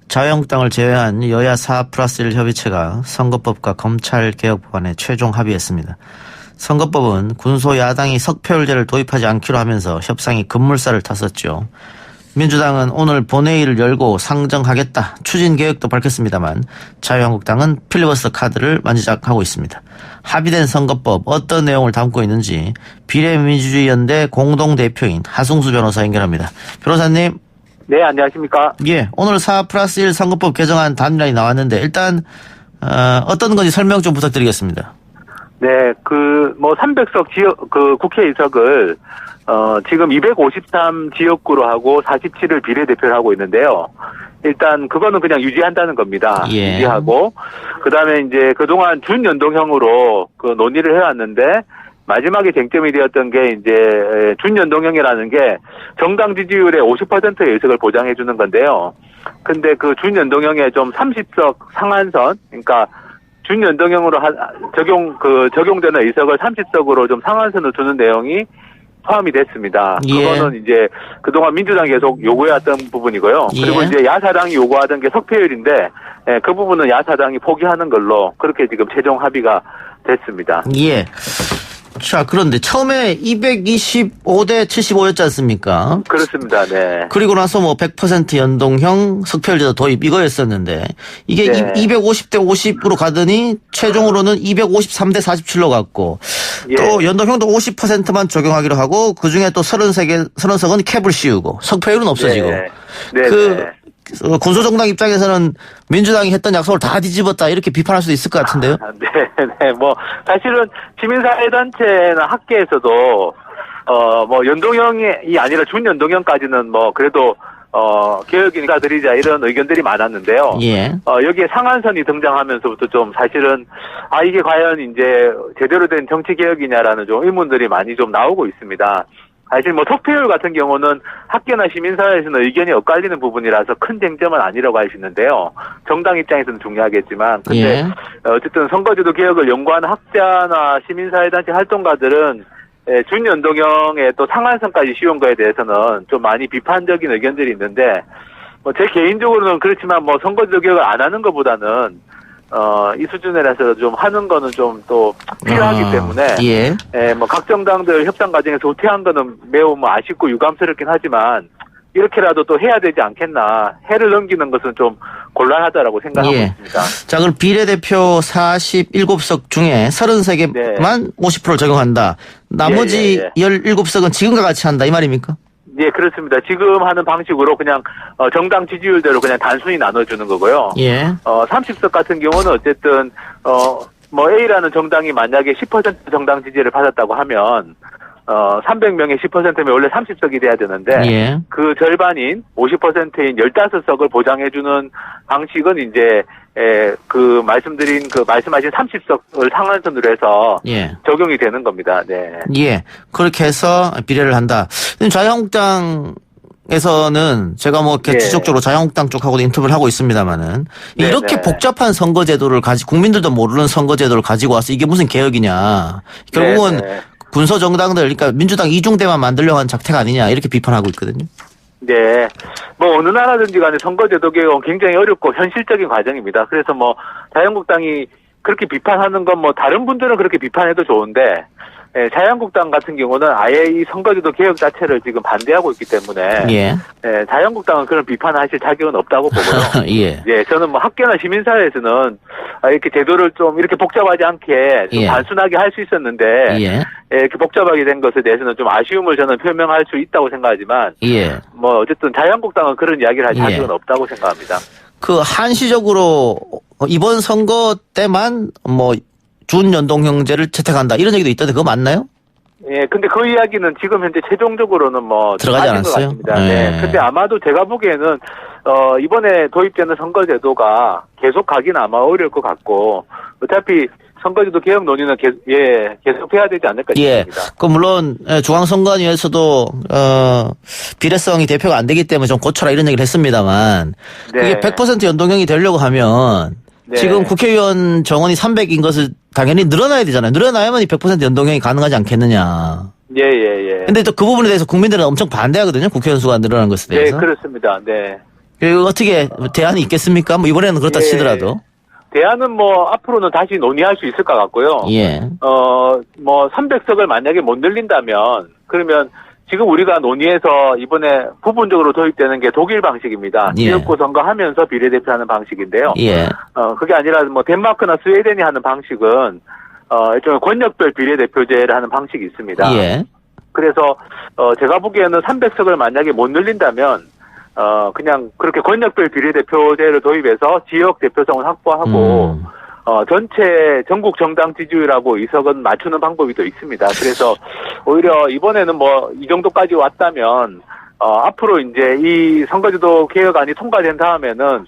자유한국당을 제외한 여야 4+1 협의체가 선거법과 검찰개혁 법안에 최종 합의했습니다. 선거법은 군소 야당이 석패율제를 도입하지 않기로 하면서 협상이 급물살을 탔었죠. 민주당은 오늘 본회의를 열고 상정하겠다 추진 계획도 밝혔습니다만 자유한국당은 필리버스터 카드를 만지작하고 있습니다. 합의된 선거법 어떤 내용을 담고 있는지 비례민주주의연대 공동대표인 하승수 변호사 연결합니다. 변호사님. 네, 안녕하십니까. 예, 오늘 4+1 선거법 개정안 단일화이 나왔는데 일단 어떤 건지 설명 좀 부탁드리겠습니다. 네, 300석 국회의석을 지금 253 지역구로 하고 47을 비례대표를 하고 있는데요. 일단 그거는 그냥 유지한다는 겁니다. 예. 유지하고 그다음에 이제 그동안 준연동형으로 논의를 해왔는데 마지막에 쟁점이 되었던 게 이제 준연동형이라는 게 정당 지지율의 50%의 의석을 보장해 주는 건데요. 근데 그 준연동형에 좀 30석 상한선, 그러니까 준연동형으로 적용되는 의석을 30석으로 좀 상한선을 두는 내용이 포함이 됐습니다. 예. 그거는 이제 그동안 민주당이 계속 요구해왔던 부분이고요. 예. 그리고 이제 야사당이 요구하던 게 석패율인데 그 부분은 야사당이 포기하는 걸로 그렇게 지금 최종 합의가 됐습니다. 예. 자, 그런데 처음에 225대 75였지 않습니까? 그렇습니다. 네. 그리고 나서 100% 연동형 석패율제도 도입 이거였었는데 이게 네. 250대 50으로 가더니 최종으로는 253대 47로 갔고 예. 또 연동형도 50%만 적용하기로 하고 그중에 또 30석은 캡을 씌우고 석패율은 없어지고 네. 네. 군소정당 입장에서는 민주당이 했던 약속을 다 뒤집었다 이렇게 비판할 수도 있을 것 같은데요. 네. 사실은 시민사회단체나 학계에서도 연동형이 아니라 준연동형까지는 그래도 개혁인가 드리자 이런 의견들이 많았는데요. 예. 여기에 상한선이 등장하면서부터 좀 사실은 이게 과연 이제 제대로 된 정치 개혁이냐라는 좀 의문들이 많이 좀 나오고 있습니다. 사실 석패율 같은 경우는 학계나 시민사회에서는 의견이 엇갈리는 부분이라서 큰 쟁점은 아니라고 할 수 있는데요. 정당 입장에서는 중요하겠지만, 근데 예. 어쨌든 선거제도 개혁을 연구하는 학자나 시민사회단체 활동가들은 준연동형에 또 상한선까지 씌운 거에 대해서는 좀 많이 비판적인 의견들이 있는데, 제 개인적으로는 그렇지만 선거제도 개혁을 안 하는 것보다는 이 수준이라서 좀 하는 거는 좀 또 필요하기 때문에 예. 각 정당들 협상 과정에서 후퇴한 거는 매우 아쉽고 유감스럽긴 하지만 이렇게라도 또 해야 되지 않겠나. 해를 넘기는 것은 좀 곤란하다라고 생각하고 예. 있습니다. 자, 그럼 비례대표 47석 중에 33개만 네. 50%를 적용한다. 나머지 17석은 지금과 같이 한다 이 말입니까? 예, 그렇습니다. 지금 하는 방식으로 그냥 정당 지지율대로 그냥 단순히 나눠주는 거고요. 예. 30석 같은 경우는 어쨌든 A라는 정당이 만약에 10% 정당 지지를 받았다고 하면 300명의 10%면 원래 30석이 돼야 되는데 예. 그 절반인 50%인 15석을 보장해주는 방식은 이제 말씀하신 30석을 상한선으로 해서 예. 적용이 되는 겁니다. 네. 예. 그렇게 해서 비례를 한다. 자유한국당에서는 제가 개취적으로 자유한국당 쪽하고도 인터뷰를 하고 있습니다만은 이렇게 복잡한 선거제도를 국민들도 모르는 선거제도를 가지고 와서 이게 무슨 개혁이냐. 결국은 군소 정당들, 그러니까 민주당 이중대만 만들려고 한 작태가 아니냐 이렇게 비판하고 있거든요. 네. 어느 나라든지 간에 선거제도 개혁은 굉장히 어렵고 현실적인 과정입니다. 그래서 자유한국당이 그렇게 비판하는 건 다른 분들은 그렇게 비판해도 좋은데 자유한국당 같은 경우는 아예 이 선거제도 개혁 자체를 지금 반대하고 있기 때문에 예. 자유한국당은 그런 비판을 하실 자격은 없다고 보고요. 예. 예, 저는 학계나 시민사회에서는 이렇게 제도를 좀 이렇게 복잡하지 않게 좀 단순하게 할 수 있었는데 이렇게 복잡하게 된 것에 대해서는 좀 아쉬움을 저는 표명할 수 있다고 생각하지만 어쨌든 자유한국당은 그런 이야기를 할 자격은 없다고 생각합니다. 한시적으로 이번 선거 때만 준연동형제를 채택한다 이런 얘기도 있던데 그거 맞나요? 예, 근데 그 이야기는 지금 현재 최종적으로는 들어가지 않았어요. 것 같습니다. 네. 근데 아마도 제가 보기에는 이번에 도입되는 선거제도가 계속 가기는 아마 어려울 것 같고 어차피 선거제도 개혁 논의는 계속해야 되지 않을까 싶습니다. 물론 중앙선관위에서도 비례성이 대표가 안 되기 때문에 좀 고쳐라 이런 얘기를 했습니다만 이게 100% 연동형이 되려고 하면 지금 국회의원 정원이 300인 것을 당연히 늘어나야 되잖아요. 늘어나야만 이 100% 연동형이 가능하지 않겠느냐. 예. 근데 또 그 부분에 대해서 국민들은 엄청 반대하거든요. 국회의원 수가 늘어나는 것에 대해서. 네, 그렇습니다. 네. 이거 어떻게 대안이 있겠습니까? 뭐 이번에는 그렇다 예. 치더라도. 대안은 뭐 앞으로는 다시 논의할 수 있을 것 같고요. 예. 뭐 300석을 만약에 못 늘린다면 그러면 지금 우리가 논의해서 이번에 부분적으로 도입되는 게 독일 방식입니다. 예. 지역구 선거하면서 비례대표하는 방식인데요. 예. 그게 아니라 뭐 덴마크나 스웨덴이 하는 방식은 일종의 권역별 비례대표제를 하는 방식이 있습니다. 예. 그래서 제가 보기에는 300석을 만약에 못 늘린다면 그냥 그렇게 권역별 비례대표제를 도입해서 지역 대표성을 확보하고 전체 전국 정당 지지율하고 의석은 맞추는 방법이 또 있습니다. 그래서 오히려 이번에는 뭐 이 정도까지 왔다면 앞으로 이제 이 선거제도 개혁안이 통과된 다음에는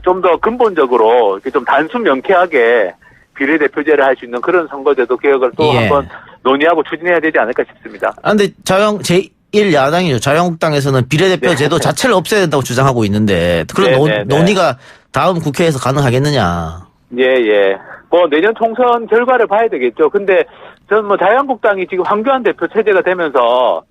좀 더 근본적으로 이렇게 좀 단순 명쾌하게 비례대표제를 할 수 있는 그런 선거제도 개혁을 또 예. 한번 논의하고 추진해야 되지 않을까 싶습니다. 근데 제1야당이죠. 자유한국당에서는 비례대표 제도 자체를 없애야 된다고 주장하고 있는데 그런 논의가 다음 국회에서 가능하겠느냐. 예. 뭐 내년 총선 결과를 봐야 되겠죠. 근데 저는 뭐 자유한국당이 지금 황교안 대표 체제가 되면서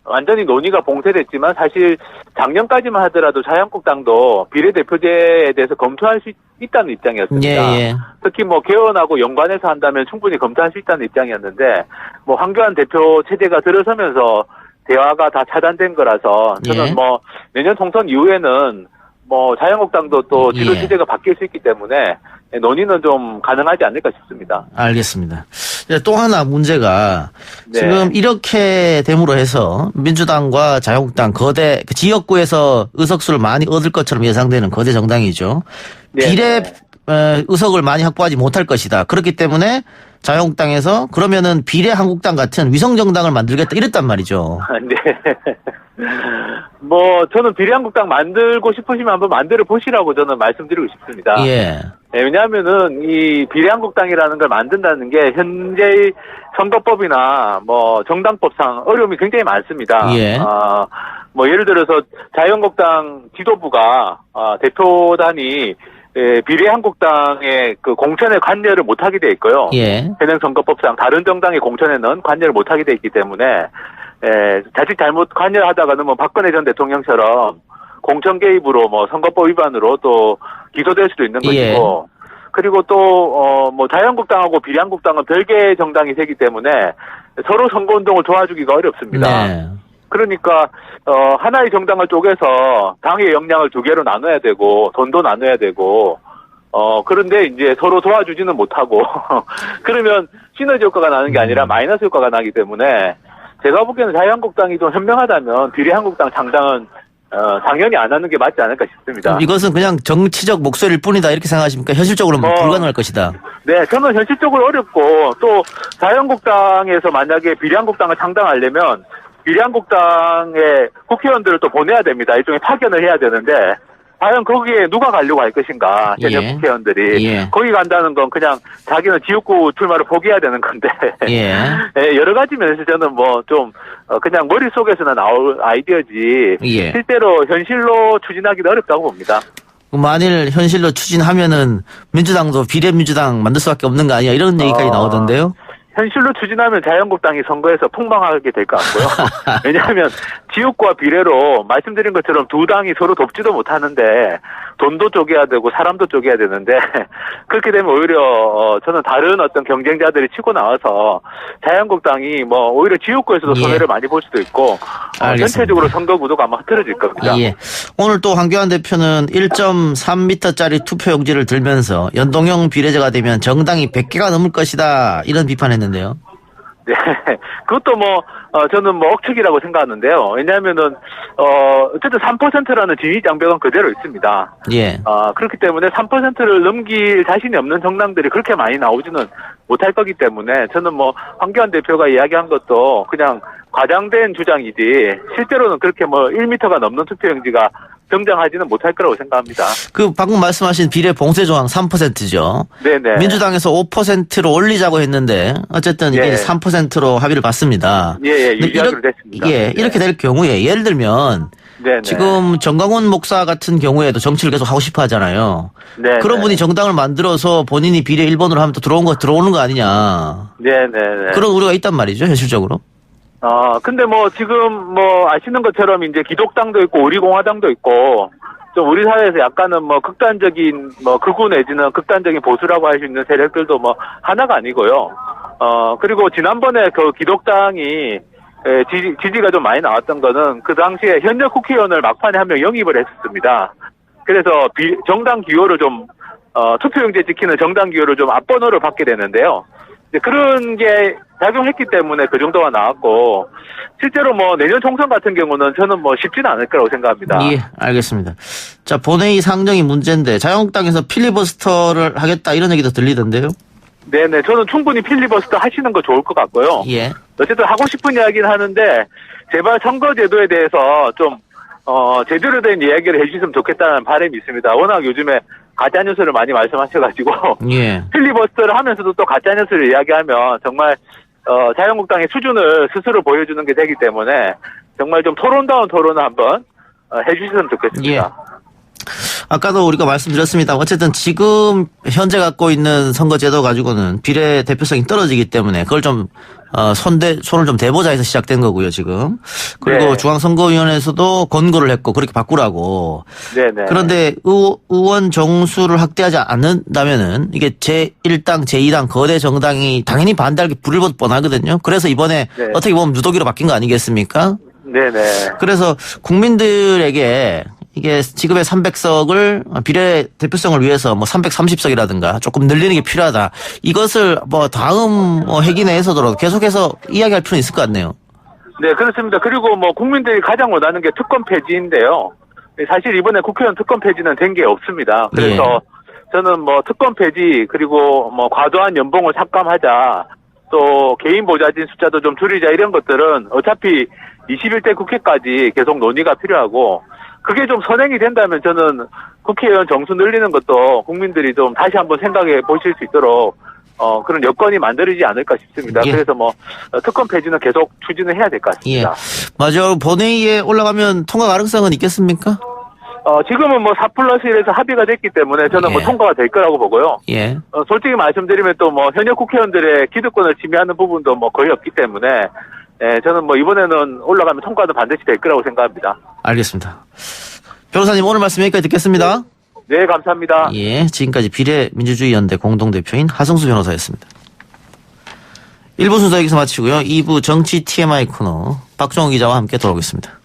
완전히 논의가 봉쇄됐지만 사실 작년까지만 하더라도 자유한국당도 비례대표제에 대해서 검토할 수 있다는 입장이었습니다. 예. 특히 뭐 개헌하고 연관해서 한다면 충분히 검토할 수 있다는 입장이었는데 뭐 황교안 대표 체제가 들어서면서 대화가 다 차단된 거라서 저는 예. 뭐 내년 총선 이후에는 뭐 자유한국당도 또 지도 예. 체제가 바뀔 수 있기 때문에 논의는 좀 가능하지 않을까 싶습니다. 알겠습니다. 이제 또 하나 문제가 네. 지금 이렇게 됨으로 해서 민주당과 자유한국당 거대 지역구에서 의석수를 많이 얻을 것처럼 예상되는 거대 정당이죠. 네. 비례 의석을 많이 확보하지 못할 것이다. 그렇기 때문에 자유한국당에서 그러면은 비례 한국당 같은 위성 정당을 만들겠다 이랬단 말이죠. 네. 뭐 저는 비례한국당 만들고 싶으시면 한번 만들어 보시라고 저는 말씀드리고 싶습니다. 예. 네, 왜냐하면은 이 비례한국당이라는 걸 만든다는 게 현재의 선거법이나 뭐 정당법상 어려움이 굉장히 많습니다. 예. 뭐 예를 들어서 자유한국당 지도부가 대표단이 비례한국당의 그 공천에 관여를 못하게 돼 있고요. 예. 현행 선거법상 다른 정당의 공천에는 관여를 못하게 돼 있기 때문에 자칫 잘못 관여하다가는 뭐 박근혜 전 대통령처럼 공천 개입으로 뭐 선거법 위반으로 또 기소될 수도 있는 예. 것이고 그리고 또 뭐 자유한국당하고 비례한국당은 별개의 정당이 되기 때문에 서로 선거운동을 도와주기가 어렵습니다. 네. 그러니까 하나의 정당을 쪼개서 당의 역량을 두 개로 나눠야 되고 돈도 나눠야 되고 그런데 이제 서로 도와주지는 못하고 그러면 시너지 효과가 나는 게 아니라 마이너스 효과가 나기 때문에 제가 보기에는 자유한국당이 좀 현명하다면 비례한국당 창당은 당연히 안 하는 게 맞지 않을까 싶습니다. 이것은 그냥 정치적 목소리일 뿐이다 이렇게 생각하십니까? 현실적으로는 불가능할 것이다. 네, 저는 현실적으로 어렵고 또 자유한국당에서 만약에 비례한국당을 창당하려면 비례한국당의 국회의원들을 또 보내야 됩니다. 일종의 파견을 해야 되는데 과연 거기에 누가 가려고 할 것인가 현역 예. 국회의원들이 예. 거기 간다는 건 그냥 자기는 지역구 출마를 포기해야 되는 건데 예. 네, 여러 가지 면에서 저는 뭐 좀 그냥 머릿속에서는 나올 아이디어지 예. 실제로 현실로 추진하기는 어렵다고 봅니다. 만일 현실로 추진하면은 민주당도 비례민주당 만들 수밖에 없는 거 아니야 이런 얘기까지 나오던데요. 현실로 추진하면 자유한국당이 선거에서 폭망하게 될 것 같고요. 왜냐하면 지역구와 비례로 말씀드린 것처럼 두 당이 서로 돕지도 못하는데 돈도 쪼개야 되고 사람도 쪼개야 되는데 그렇게 되면 오히려 저는 다른 어떤 경쟁자들이 치고 나와서 자유한국당이 뭐 오히려 지역구에서도 예. 손해를 많이 볼 수도 있고 전체적으로 선거 구도가 아마 흐트러질 겁니다. 예. 오늘 또 황교안 대표는 1.3m짜리 투표용지를 들면서 연동형 비례제가 되면 정당이 100개가 넘을 것이다 이런 비판했는데요. 네, 그것도 뭐 저는 뭐 억측이라고 생각하는데요. 왜냐하면은 어쨌든 3%라는 진위 장벽은 그대로 있습니다. 예. 그렇기 때문에 3%를 넘길 자신이 없는 정당들이 그렇게 많이 나오지는 못할 거기 때문에 저는 뭐 황교안 대표가 이야기한 것도 그냥 과장된 주장이지 실제로는 그렇게 뭐 1m가 넘는 투표용지가 등장하지는 못할 거라고 생각합니다. 그 방금 말씀하신 비례 봉쇄 조항 3%죠. 네네. 민주당에서 5%로 올리자고 했는데 어쨌든 이게 예. 3%로 합의를 봤습니다. 예, 근데 유지하기로 됐습니다. 예, 이렇게 될 경우에 예를 들면 네네. 지금 정강훈 목사 같은 경우에도 정치를 계속 하고 싶어 하잖아요. 네네. 그런 분이 정당을 만들어서 본인이 비례 1번으로 하면 또 들어오는 거 아니냐. 네네네. 그런 우려가 있단 말이죠, 현실적으로. 근데 뭐 지금 뭐 아시는 것처럼 이제 기독당도 있고 우리공화당도 있고 좀 우리 사회에서 약간은 뭐 극단적인 뭐 극우 내지는 극단적인 보수라고 할 수 있는 세력들도 뭐 하나가 아니고요. 그리고 지난번에 그 기독당이 지지가 좀 많이 나왔던 거는 그 당시에 현역 국회의원을 막판에 한 명 영입을 했었습니다. 그래서 정당 기호를 좀 투표용지 지키는 정당 기호를 좀 앞번호를 받게 되는데요. 이제 그런 게 작용했기 때문에 그 정도가 나왔고, 실제로 뭐 내년 총선 같은 경우는 저는 뭐 쉽지는 않을 거라고 생각합니다. 예, 알겠습니다. 자, 본회의 상정이 문제인데 자유한국당에서 필리버스터를 하겠다 이런 얘기도 들리던데요. 네네, 저는 충분히 필리버스터 하시는 거 좋을 것 같고요. 예. 어쨌든 하고 싶은 이야기는 하는데 제발 선거제도에 대해서 좀 제대로 된 이야기를 해주셨으면 좋겠다는 바람이 있습니다. 워낙 요즘에 가짜뉴스를 많이 말씀하셔가지고 예. 필리버스터를 하면서도 또 가짜뉴스를 이야기하면 정말 자유한국당의 수준을 스스로 보여주는 게 되기 때문에 정말 좀 토론다운 토론을 한번 해주셨으면 좋겠습니다. 예. 아까도 우리가 말씀드렸습니다. 어쨌든 지금 현재 갖고 있는 선거제도 가지고는 비례 대표성이 떨어지기 때문에 그걸 좀 손을 좀 대보자 해서 시작된 거고요, 지금. 그리고 네. 중앙선거위원회에서도 권고를 했고 그렇게 바꾸라고. 네네. 그런데 의원 정수를 확대하지 않는다면은 이게 제1당, 제2당 거대 정당이 당연히 반대할 게 불을 뻔하거든요. 그래서 이번에 네. 어떻게 보면 누더기로 바뀐 거 아니겠습니까? 네네. 그래서 국민들에게 이게 지금의 300석을 비례 대표성을 위해서 뭐 330석이라든가 조금 늘리는 게 필요하다. 이것을 뭐 다음 회기 내에서도 계속해서 이야기할 필요는 있을 것 같네요. 네, 그렇습니다. 그리고 뭐 국민들이 가장 원하는 게 특권 폐지인데요. 사실 이번에 국회의원 특권 폐지는 된 게 없습니다. 그래서 저는 뭐 특권 폐지 그리고 뭐 과도한 연봉을 삭감하자, 또 개인 보좌진 숫자도 좀 줄이자, 이런 것들은 어차피 21대 국회까지 계속 논의가 필요하고, 그게 좀 선행이 된다면 저는 국회의원 정수 늘리는 것도 국민들이 좀 다시 한번 생각해 보실 수 있도록 그런 여건이 만들어지지 않을까 싶습니다. 예. 그래서 뭐 특권 폐지는 계속 추진을 해야 될 것 같습니다. 예. 맞아. 본회의에 올라가면 통과 가능성은 있겠습니까? 지금은 뭐 4+1에서 합의가 됐기 때문에 저는 뭐 예. 통과가 될 거라고 보고요. 예. 솔직히 말씀드리면 또 뭐 현역 국회의원들의 기득권을 침해하는 부분도 뭐 거의 없기 때문에, 저는 뭐 이번에는 올라가면 통과는 반드시 될 거라고 생각합니다. 알겠습니다. 변호사님 오늘 말씀 여기까지 듣겠습니다. 네, 감사합니다. 예. 지금까지 비례민주주의연대 공동대표인 하성수 변호사였습니다. 1부 순서 여기서 마치고요. 2부 정치 TMI 코너 박종호 기자와 함께 돌아오겠습니다.